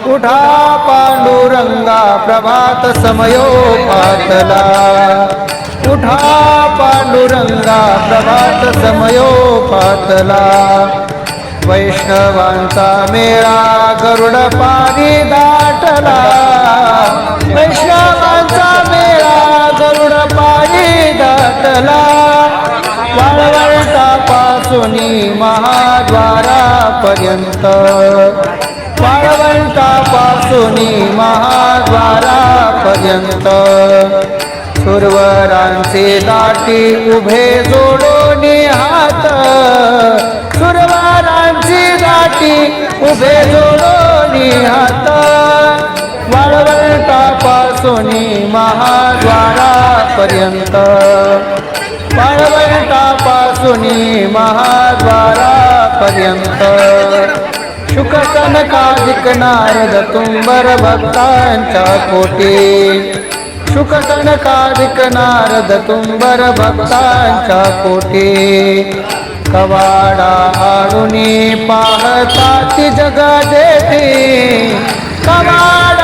उठा पांडुरंगा प्रभात समयोपातला उठा पांडुरंगा प्रभात समयोपातला वैष्णवांचा मेळा गरुड पारी दाटला वैष्णवांचा मेळा गरुड पारी दाटला वाळवंटापासून महाद्वारापर्यंत वाळवंटापासून महाद्वारापर्यंत सुरवरांचे दाटी उभे जोडून हात सुरवरांची दाटी उभे जोडून हात वाळवंटापासून महाद्वारापर्यंत वाळवंटापासून महाद्वारापर्यंत शुकसनकादिक नारद तुंबर भक्तांच्या कोटी शुकसनकादिक नारद तुंबर भक्तांच्या कोटी कवाडा आळुनी पाहता ती जग जेठी कवाडा